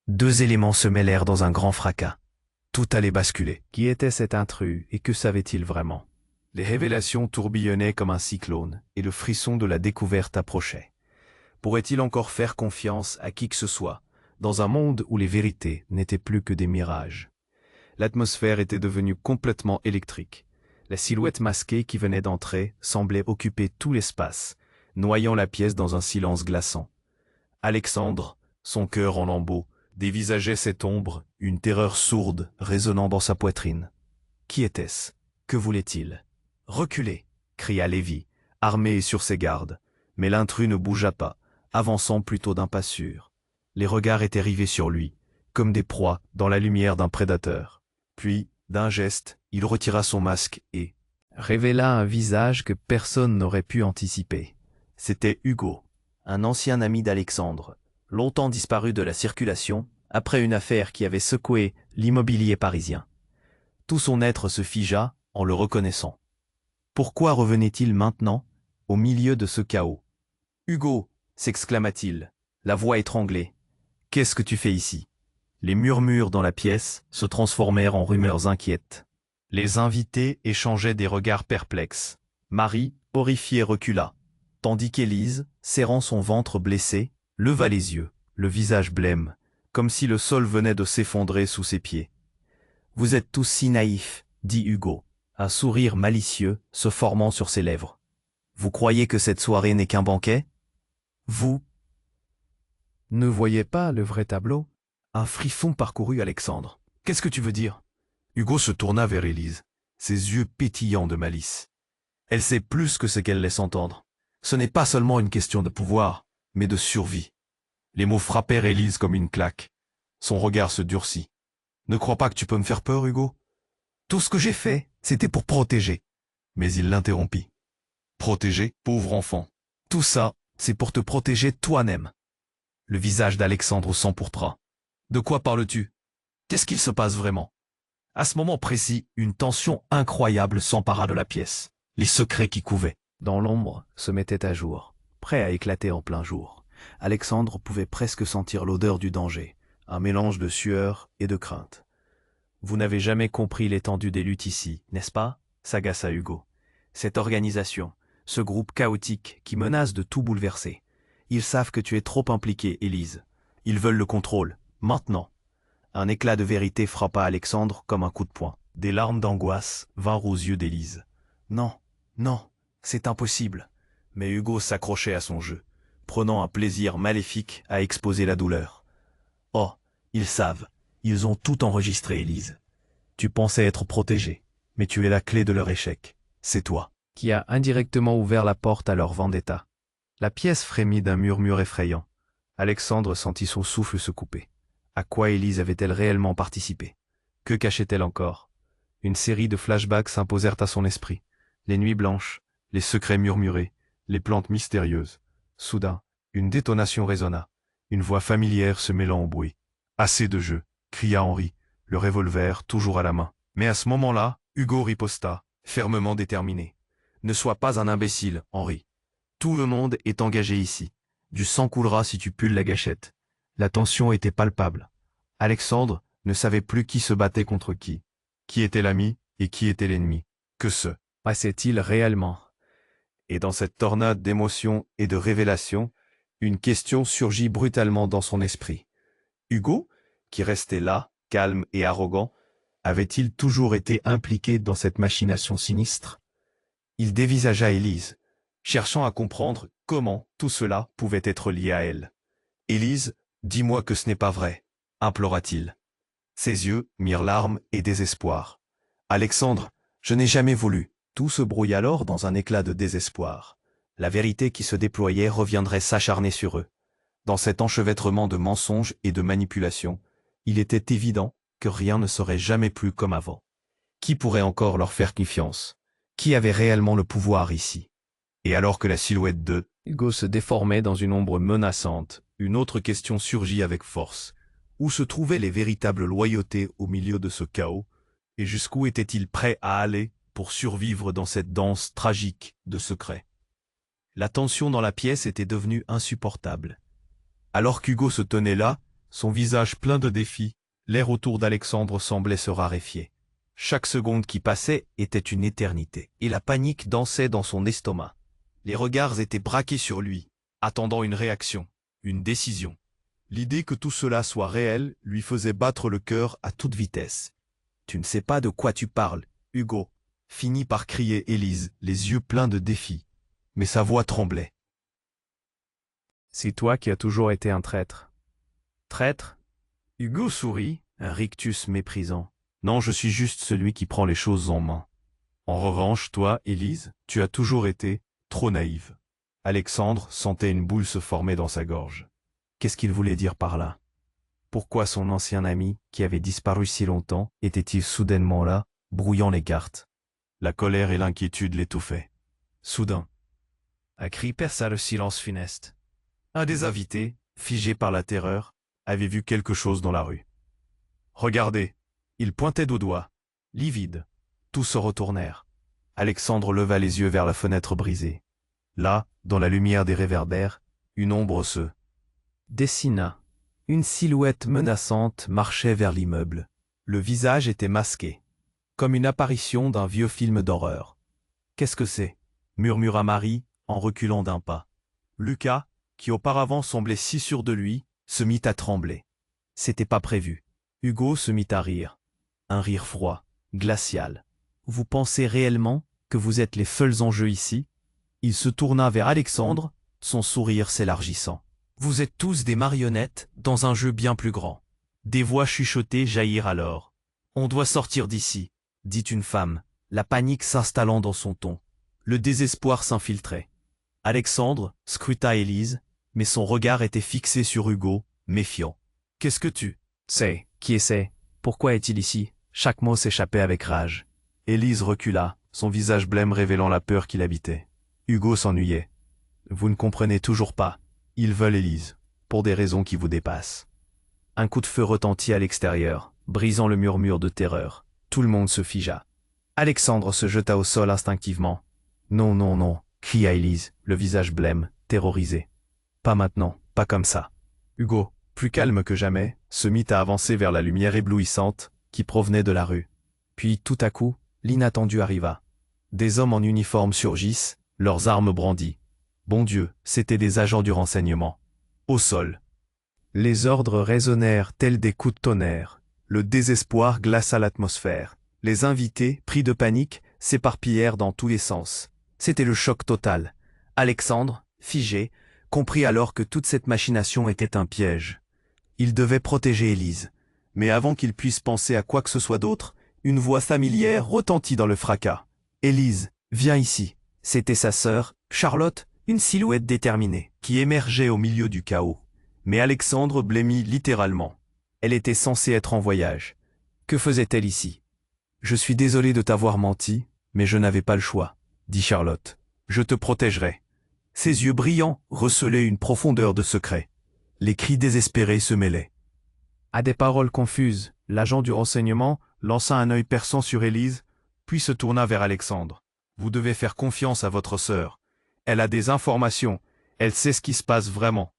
2 éléments se mêlèrent dans un grand fracas. Tout allait basculer. Qui était cet intrus et que savait-il vraiment? Les révélations tourbillonnaient comme un cyclone, et le frisson de la découverte approchait. Pourrait-il encore faire confiance à qui que ce soit, dans un monde où les vérités n'étaient plus que des mirages? L'atmosphère était devenue complètement électrique. La silhouette masquée qui venait d'entrer semblait occuper tout l'espace, noyant la pièce dans un silence glaçant. Alexandre, son cœur en lambeaux, dévisageait cette ombre, une terreur sourde résonnant dans sa poitrine. Qui était-ce? Que voulait-il? Reculez, cria Lévy, armé et sur ses gardes. Mais l'intrus ne bougea pas, avançant plutôt d'un pas sûr. Les regards étaient rivés sur lui, comme des proies dans la lumière d'un prédateur. Puis, d'un geste, il retira son masque et révéla un visage que personne n'aurait pu anticiper. C'était Hugo, un ancien ami d'Alexandre, longtemps disparu de la circulation, après une affaire qui avait secoué l'immobilier parisien. Tout son être se figea en le reconnaissant. Pourquoi revenait-il maintenant, au milieu de ce chaos? « Hugo !» s'exclama-t-il, la voix étranglée. « Qu'est-ce que tu fais ici ?» Les murmures dans la pièce se transformèrent en rumeurs inquiètes. Les invités échangeaient des regards perplexes. Marie, horrifiée, recula, tandis qu'Élise, serrant son ventre blessé, leva les yeux, le visage blême, comme si le sol venait de s'effondrer sous ses pieds. « Vous êtes tous si naïfs, » dit Hugo, un sourire malicieux se formant sur ses lèvres. « Vous croyez que cette soirée n'est qu'un banquet? Vous ne voyez pas le vrai tableau? » Un frisson parcourut Alexandre. « Qu'est-ce que tu veux dire ?» Hugo se tourna vers Élise, ses yeux pétillants de malice. Elle sait plus que ce qu'elle laisse entendre. Ce n'est pas seulement une question de pouvoir, mais de survie. Les mots frappèrent Élise comme une claque. Son regard se durcit. « Ne crois pas que tu peux me faire peur, Hugo ? Tout ce que j'ai fait, c'était pour protéger. » Mais il l'interrompit. « Protéger, pauvre enfant. Tout ça, c'est pour te protéger toi-même. » Le visage d'Alexandre s'empourpra. « De quoi parles-tu? Qu'est-ce qu'il se passe vraiment ?» À ce moment précis, une tension incroyable s'empara de la pièce. Les secrets qui couvaient dans l'ombre se mettaient à jour, prêts à éclater en plein jour. Alexandre pouvait presque sentir l'odeur du danger, un mélange de sueur et de crainte. Vous n'avez jamais compris l'étendue des luttes ici, n'est-ce pas? S'agaça Hugo. Cette organisation, ce groupe chaotique qui menace de tout bouleverser. Ils savent que tu es trop impliquée, Élise. Ils veulent le contrôle, maintenant. Un éclat de vérité frappa Alexandre comme un coup de poing. Des larmes d'angoisse vinrent aux yeux d'Élise. Non, non, c'est impossible. Mais Hugo s'accrochait à son jeu, prenant un plaisir maléfique à exposer la douleur. Oh, ils savent, ils ont tout enregistré, Élise. Tu pensais être protégée, mais tu es la clé de leur échec. C'est toi qui as indirectement ouvert la porte à leur vendetta. La pièce frémit d'un murmure effrayant. Alexandre sentit son souffle se couper. À quoi Élise avait-elle réellement participé? Que cachait-elle encore? Une série de flashbacks s'imposèrent à son esprit. Les nuits blanches, les secrets murmurés, les plantes mystérieuses. Soudain, une détonation résonna. Une voix familière se mêlant au bruit. « Assez de jeu !» cria Henri, le revolver toujours à la main. Mais à ce moment-là, Hugo riposta, fermement déterminé. « Ne sois pas un imbécile, Henri. Tout le monde est engagé ici. Du sang coulera si tu pulls la gâchette. » La tension était palpable. Alexandre ne savait plus qui se battait contre qui. Qui était l'ami et qui était l'ennemi. Que se passait-il réellement? Et dans cette tornade d'émotions et de révélations, une question surgit brutalement dans son esprit. Hugo, qui restait là, calme et arrogant, avait-il toujours été impliqué dans cette machination sinistre? Il dévisagea Élise, cherchant à comprendre comment tout cela pouvait être lié à elle. « Élise, dis-moi que ce n'est pas vrai, » implora-t-il. Ses yeux mirent larmes et désespoir. « Alexandre, je n'ai jamais voulu. » Tout se brouille alors dans un éclat de désespoir. La vérité qui se déployait reviendrait s'acharner sur eux. Dans cet enchevêtrement de mensonges et de manipulations, il était évident que rien ne serait jamais plus comme avant. Qui pourrait encore leur faire confiance? Qui avait réellement le pouvoir ici? Et alors que la silhouette de Hugo se déformait dans une ombre menaçante, une autre question surgit avec force. Où se trouvaient les véritables loyautés au milieu de ce chaos? Et jusqu'où étaient-ils prêts à aller pour survivre dans cette danse tragique de secrets? La tension dans la pièce était devenue insupportable. Alors qu'Hugo se tenait là, son visage plein de défis, l'air autour d'Alexandre semblait se raréfier. Chaque seconde qui passait était une éternité, et la panique dansait dans son estomac. Les regards étaient braqués sur lui, attendant une réaction, une décision. L'idée que tout cela soit réel lui faisait battre le cœur à toute vitesse. « Tu ne sais pas de quoi tu parles, Hugo !» finit par crier Élise, les yeux pleins de défis. Mais sa voix tremblait. « C'est toi qui as toujours été un traître. »« Traître ?» Hugo sourit, un rictus méprisant. « Non, je suis juste celui qui prend les choses en main. En revanche, toi, Élise, tu as toujours été trop naïve. » Alexandre sentait une boule se former dans sa gorge. Qu'est-ce qu'il voulait dire par là? Pourquoi son ancien ami, qui avait disparu si longtemps, était-il soudainement là, brouillant les cartes? La colère et l'inquiétude l'étouffaient. Soudain, un cri perça le silence funeste. Un des invités, figé par la terreur, avait vu quelque chose dans la rue. « Regardez !» Il pointait du doigt. Livides, tous se retournèrent. Alexandre leva les yeux vers la fenêtre brisée. Là, dans la lumière des réverbères, une ombre se dessina. Une silhouette menaçante marchait vers l'immeuble. Le visage était masqué, comme une apparition d'un vieux film d'horreur. « Qu'est-ce que c'est ?» murmura Marie, en reculant d'un pas. Lucas, qui auparavant semblait si sûr de lui, se mit à trembler. C'était pas prévu. Hugo se mit à rire. Un rire froid, glacial. « Vous pensez réellement que vous êtes les seuls en jeu ici ?» Il se tourna vers Alexandre, son sourire s'élargissant. « Vous êtes tous des marionnettes dans un jeu bien plus grand. » Des voix chuchotées jaillirent alors. « On doit sortir d'ici », dit une femme, la panique s'installant dans son ton. Le désespoir s'infiltrait. Alexandre scruta Élise, mais son regard était fixé sur Hugo, méfiant. « Qu'est-ce que tu sais? Qui est-ce? Pourquoi est-il ici ?» Chaque mot s'échappait avec rage. Élise recula, son visage blême révélant la peur qui l'habitait. Hugo s'ennuyait. « Vous ne comprenez toujours pas. Ils veulent Élise, pour des raisons qui vous dépassent. » Un coup de feu retentit à l'extérieur, brisant le murmure de terreur. Tout le monde se figea. Alexandre se jeta au sol instinctivement. « Non, non, non !» cria Élise, le visage blême, terrorisé. « Pas maintenant, pas comme ça. » Hugo, plus calme que jamais, se mit à avancer vers la lumière éblouissante, qui provenaient de la rue. Puis tout à coup, l'inattendu arriva. Des hommes en uniforme surgissent, leurs armes brandies. Bon Dieu, c'étaient des agents du renseignement. Au sol. Les ordres résonnèrent tels des coups de tonnerre. Le désespoir glaça l'atmosphère. Les invités, pris de panique, s'éparpillèrent dans tous les sens. C'était le choc total. Alexandre, figé, comprit alors que toute cette machination était un piège. Il devait protéger Élise. Mais avant qu'il puisse penser à quoi que ce soit d'autre, une voix familière retentit dans le fracas. « Élise, viens ici. » C'était sa sœur, Charlotte, une silhouette déterminée, qui émergeait au milieu du chaos. Mais Alexandre blêmit littéralement. Elle était censée être en voyage. Que faisait-elle ici? « Je suis désolé de t'avoir menti, mais je n'avais pas le choix, dit Charlotte. Je te protégerai. Ses yeux brillants recelaient une profondeur de secret. Les cris désespérés se mêlaient. À des paroles confuses, l'agent du renseignement lança un œil perçant sur Élise, puis se tourna vers Alexandre. Vous devez faire confiance à votre sœur. Elle a des informations, elle sait ce qui se passe vraiment.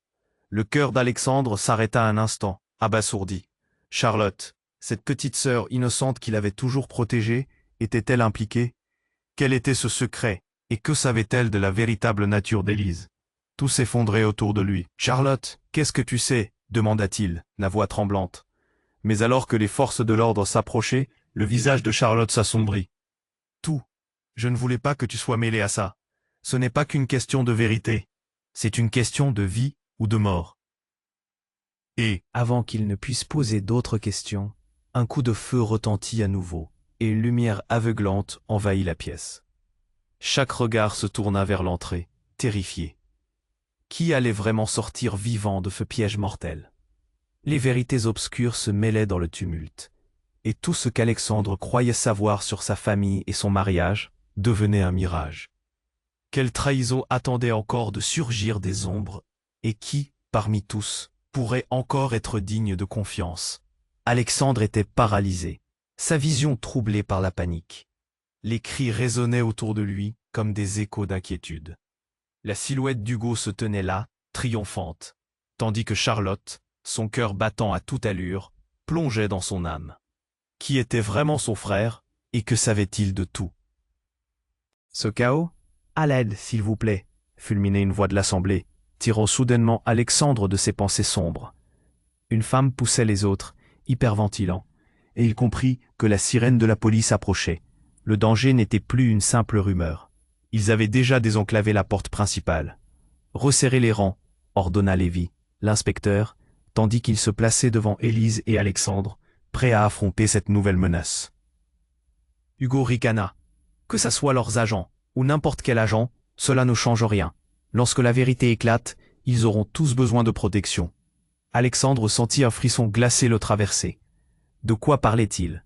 Le cœur d'Alexandre s'arrêta un instant, abasourdi. Charlotte, cette petite sœur innocente qu'il avait toujours protégée, était-elle impliquée? Quel était ce secret, et que savait-elle de la véritable nature d'Élise? Tout s'effondrait autour de lui. « Charlotte, qu'est-ce que tu sais ?» demanda-t-il, la voix tremblante. Mais alors que les forces de l'ordre s'approchaient, le visage de Charlotte s'assombrit. « Tout. Je ne voulais pas que tu sois mêlé à ça. Ce n'est pas qu'une question de vérité. C'est une question de vie ou de mort. » Et, avant qu'il ne puisse poser d'autres questions, un coup de feu retentit à nouveau, et une lumière aveuglante envahit la pièce. Chaque regard se tourna vers l'entrée, terrifié. Qui allait vraiment sortir vivant de ce piège mortel? Les vérités obscures se mêlaient dans le tumulte, et tout ce qu'Alexandre croyait savoir sur sa famille et son mariage devenait un mirage. Quelle trahison attendait encore de surgir des ombres, et qui, parmi tous, pourrait encore être digne de confiance? Alexandre était paralysé, sa vision troublée par la panique. Les cris résonnaient autour de lui comme des échos d'inquiétude. La silhouette d'Hugo se tenait là, triomphante, tandis que Charlotte, son cœur battant à toute allure, plongeait dans son âme. Qui était vraiment son frère, et que savait-il de tout? Ce chaos? À l'aide, s'il vous plaît, fulminait une voix de l'assemblée, tirant soudainement Alexandre de ses pensées sombres. Une femme poussait les autres, hyperventilant, et il comprit que la sirène de la police approchait. Le danger n'était plus une simple rumeur. Ils avaient déjà désenclavé la porte principale. « Resserrez les rangs », ordonna Lévy, l'inspecteur, tandis qu'il se plaçait devant Élise et Alexandre, prêts à affronter cette nouvelle menace. Hugo ricana. « Que ça soit leurs agents, ou n'importe quel agent, cela ne change rien. Lorsque la vérité éclate, ils auront tous besoin de protection. » Alexandre sentit un frisson glacé le traverser. De quoi parlait-il?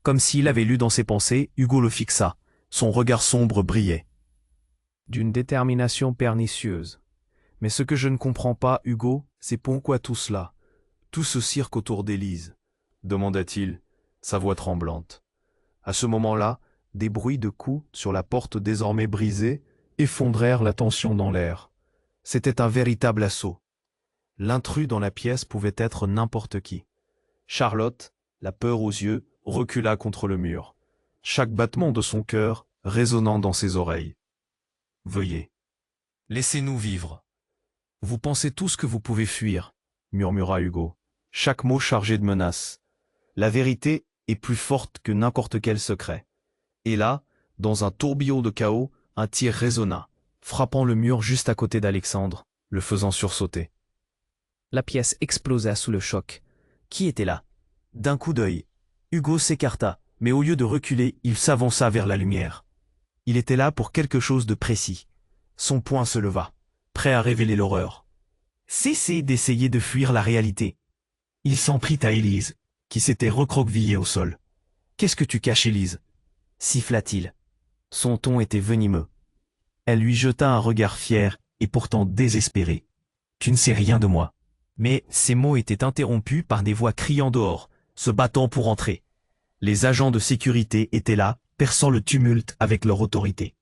Comme s'il avait lu dans ses pensées, Hugo le fixa. Son regard sombre brillait. D'une détermination pernicieuse. Mais ce que je ne comprends pas, Hugo, c'est pourquoi tout cela, tout ce cirque autour d'Élise, demanda-t-il, sa voix tremblante. À ce moment-là, des bruits de coups sur la porte désormais brisée effondrèrent la tension dans l'air. C'était un véritable assaut. L'intrus dans la pièce pouvait être n'importe qui. Charlotte, la peur aux yeux, recula contre le mur, chaque battement de son cœur résonnant dans ses oreilles. « Veuillez. Laissez-nous vivre. Vous pensez tous que vous pouvez fuir, » murmura Hugo, chaque mot chargé de menaces. La vérité est plus forte que n'importe quel secret. Et là, dans un tourbillon de chaos, un tir résonna, frappant le mur juste à côté d'Alexandre, le faisant sursauter. La pièce explosa sous le choc. Qui était là? D'un coup d'œil, Hugo s'écarta, mais au lieu de reculer, il s'avança vers la lumière. Il était là pour quelque chose de précis. Son poing se leva, prêt à révéler l'horreur. Cessez d'essayer de fuir la réalité. Il s'en prit à Élise, qui s'était recroquevillée au sol. « Qu'est-ce que tu caches, Élise » siffla-t-il. Son ton était venimeux. Elle lui jeta un regard fier et pourtant désespéré. « Tu ne sais rien de moi. » Mais ces mots étaient interrompus par des voix criant dehors, se battant pour entrer. Les agents de sécurité étaient là, perçant le tumulte avec leur autorité.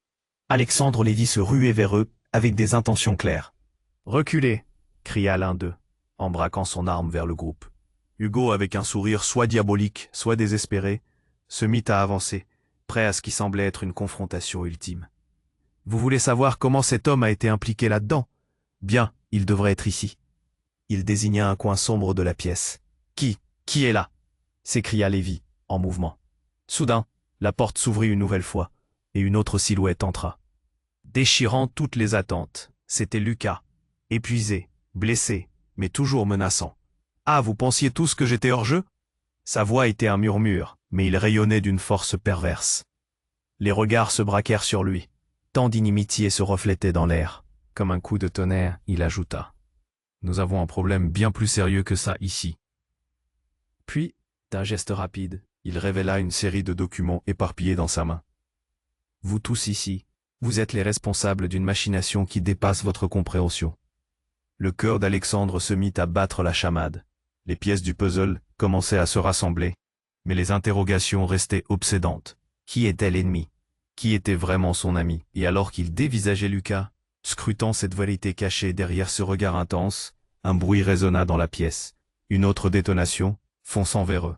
Alexandre les vit se ruer vers eux, avec des intentions claires. « Reculez !» cria l'un d'eux, en braquant son arme vers le groupe. Hugo, avec un sourire soit diabolique, soit désespéré, se mit à avancer, prêt à ce qui semblait être une confrontation ultime. Vous voulez savoir comment cet homme a été impliqué là-dedans? Bien, il devrait être ici. Il désigna un coin sombre de la pièce. Qui est là? S'écria Lévi, en mouvement. Soudain, la porte s'ouvrit une nouvelle fois, et une autre silhouette entra. Déchirant toutes les attentes, c'était Lucas, épuisé, blessé, mais toujours menaçant. Ah, vous pensiez tous que j'étais hors jeu? Sa voix était un murmure, mais il rayonnait d'une force perverse. Les regards se braquèrent sur lui. Tant d'inimitié se reflétait dans l'air. Comme un coup de tonnerre, il ajouta. Nous avons un problème bien plus sérieux que ça ici. Puis, d'un geste rapide, il révéla une série de documents éparpillés dans sa main. Vous tous ici, vous êtes les responsables d'une machination qui dépasse votre compréhension. Le cœur d'Alexandre se mit à battre la chamade. Les pièces du puzzle commençaient à se rassembler, mais les interrogations restaient obsédantes. Qui était l'ennemi? Qui était vraiment son ami? Et alors qu'il dévisageait Lucas, scrutant cette vérité cachée derrière ce regard intense, un bruit résonna dans la pièce. Une autre détonation, fonçant vers eux.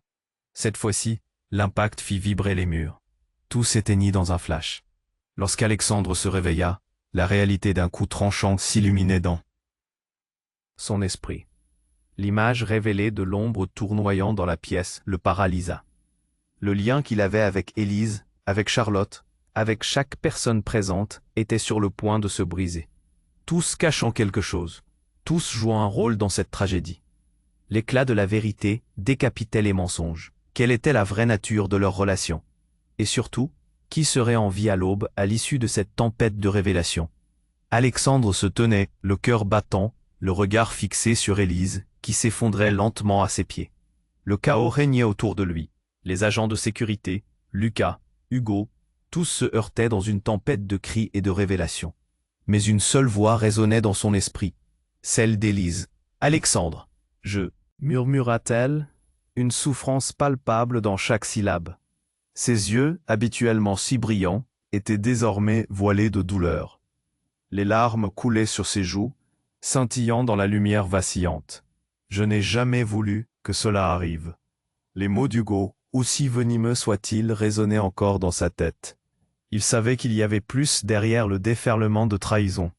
Cette fois-ci, l'impact fit vibrer les murs. Tout s'éteignit dans un flash. Lorsqu'Alexandre se réveilla, la réalité d'un coup tranchant s'illuminait dans son esprit. L'image révélée de l'ombre tournoyant dans la pièce le paralysa. Le lien qu'il avait avec Élise, avec Charlotte, avec chaque personne présente, était sur le point de se briser. Tous cachant quelque chose, tous jouant un rôle dans cette tragédie. L'éclat de la vérité décapitait les mensonges. Quelle était la vraie nature de leur relation? Et surtout, qui serait en vie à l'aube à l'issue de cette tempête de révélations? Alexandre se tenait, le cœur battant, le regard fixé sur Élise, qui s'effondrait lentement à ses pieds. Le chaos régnait autour de lui. Les agents de sécurité, Lucas, Hugo, tous se heurtaient dans une tempête de cris et de révélations. Mais une seule voix résonnait dans son esprit, celle d'Élise. « Alexandre, je... » murmura-t-elle, une souffrance palpable dans chaque syllabe. Ses yeux, habituellement si brillants, étaient désormais voilés de douleur. Les larmes coulaient sur ses joues, scintillant dans la lumière vacillante. « Je n'ai jamais voulu que cela arrive. » Les mots d'Hugo, aussi venimeux soient-ils, résonnaient encore dans sa tête. Il savait qu'il y avait plus derrière le déferlement de trahison.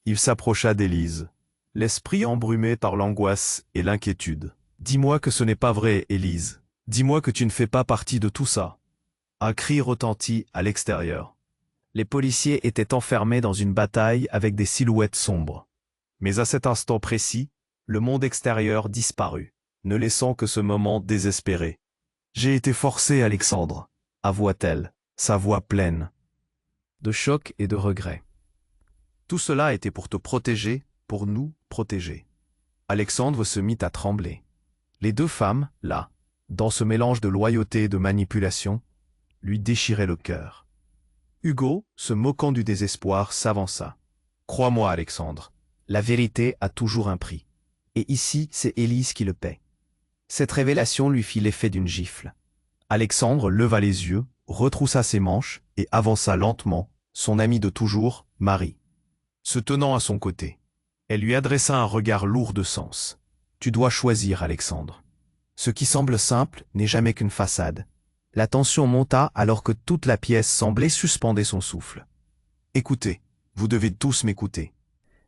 Il s'approcha d'Élise, l'esprit embrumé par l'angoisse et l'inquiétude. « Dis-moi que ce n'est pas vrai, Élise. Dis-moi que tu ne fais pas partie de tout ça. » Un cri retentit à l'extérieur. Les policiers étaient enfermés dans une bataille avec des silhouettes sombres. Mais à cet instant précis, le monde extérieur disparut, ne laissant que ce moment désespéré. « J'ai été forcée, Alexandre, » avoua-t-elle, sa voix pleine de choc et de regret. « Tout cela était pour te protéger, pour nous protéger. » Alexandre se mit à trembler. Les deux femmes, là, dans ce mélange de loyauté et de manipulation, lui déchiraient le cœur. Hugo, se moquant du désespoir, s'avança. « Crois-moi, Alexandre, la vérité a toujours un prix. Et ici, c'est Élise qui le paie. » Cette révélation lui fit l'effet d'une gifle. Alexandre leva les yeux, retroussa ses manches et avança lentement, son ami de toujours, Marie. Se tenant à son côté, elle lui adressa un regard lourd de sens. « Tu dois choisir, Alexandre. Ce qui semble simple n'est jamais qu'une façade. » La tension monta alors que toute la pièce semblait suspendre son souffle. « Écoutez, vous devez tous m'écouter »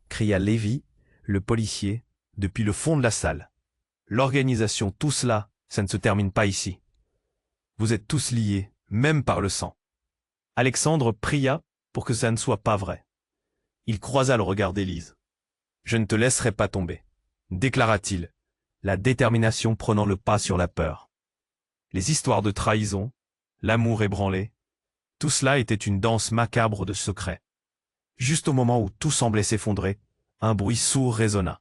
cria Lévi, le policier, depuis le fond de la salle. « L'organisation, tout cela, ça ne se termine pas ici. Vous êtes tous liés, même par le sang. » Alexandre pria pour que ça ne soit pas vrai. Il croisa le regard d'Élise. « Je ne te laisserai pas tomber » déclara-t-il, la détermination prenant le pas sur la peur. Les histoires de trahison, l'amour ébranlé, tout cela était une danse macabre de secrets. Juste au moment où tout semblait s'effondrer, un bruit sourd résonna,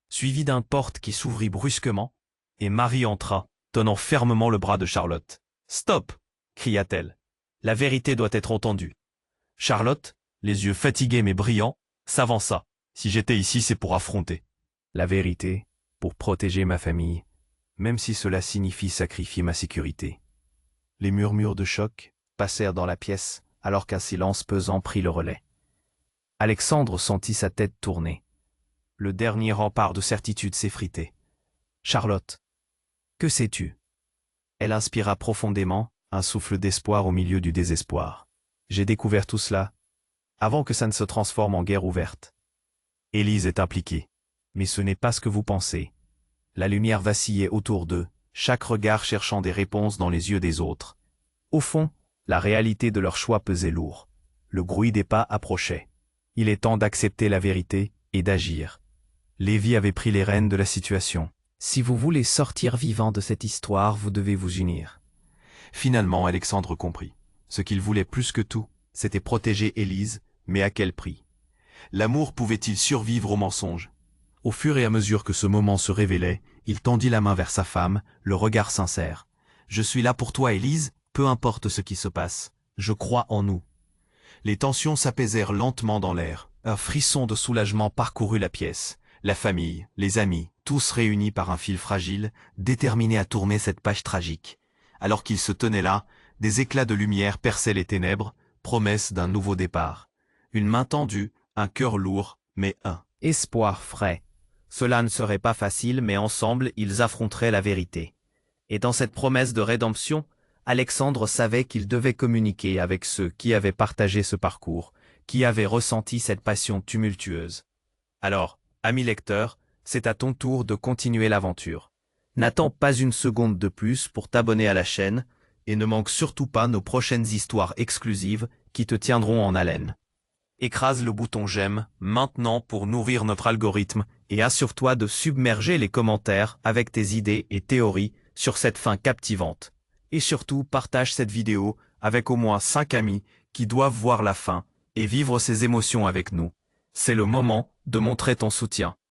suivi d'une porte qui s'ouvrit brusquement, et Marie entra, tenant fermement le bras de Charlotte. « Stop !» cria-t-elle. « La vérité doit être entendue. » Charlotte, les yeux fatigués mais brillants, s'avança. « Si j'étais ici, c'est pour affronter. » La vérité, pour protéger ma famille, même si cela signifie sacrifier ma sécurité. Les murmures de choc passèrent dans la pièce alors qu'un silence pesant prit le relais. Alexandre sentit sa tête tourner. Le dernier rempart de certitude s'effritait. « Charlotte, Que sais-tu? Elle inspira profondément, un souffle d'espoir au milieu du désespoir. J'ai découvert tout cela, avant que ça ne se transforme en guerre ouverte. Élise est impliquée. Mais ce n'est pas ce que vous pensez. La lumière vacillait autour d'eux, chaque regard cherchant des réponses dans les yeux des autres. Au fond, la réalité de leur choix pesait lourd. Le bruit des pas approchait. Il est temps d'accepter la vérité et d'agir. Lévi avait pris les rênes de la situation. Si vous voulez sortir vivant de cette histoire, vous devez vous unir. Finalement, Alexandre comprit. Ce qu'il voulait plus que tout, c'était protéger Élise, mais à quel prix? L'amour pouvait-il survivre au mensonge? Au fur et à mesure que ce moment se révélait, il tendit la main vers sa femme, le regard sincère. « Je suis là pour toi, Élise, peu importe ce qui se passe. Je crois en nous. » Les tensions s'apaisèrent lentement dans l'air. Un frisson de soulagement parcourut la pièce. La famille, les amis, tous réunis par un fil fragile, déterminés à tourner cette page tragique. Alors qu'ils se tenaient là, des éclats de lumière perçaient les ténèbres, promesse d'un nouveau départ. Une main tendue, un cœur lourd, mais un Espoir frais. Cela ne serait pas facile, mais ensemble, ils affronteraient la vérité. Et dans cette promesse de rédemption, Alexandre savait qu'il devait communiquer avec ceux qui avaient partagé ce parcours, qui avaient ressenti cette passion tumultueuse. Alors, ami lecteur, c'est à ton tour de continuer l'aventure. N'attends pas une seconde de plus pour t'abonner à la chaîne, et ne manque surtout pas nos prochaines histoires exclusives qui te tiendront en haleine. Écrase le bouton j'aime maintenant pour nourrir notre algorithme et assure-toi de submerger les commentaires avec tes idées et théories sur cette fin captivante. Et surtout, partage cette vidéo avec au moins 5 amis qui doivent voir la fin et vivre ces émotions avec nous. C'est le moment de montrer ton soutien.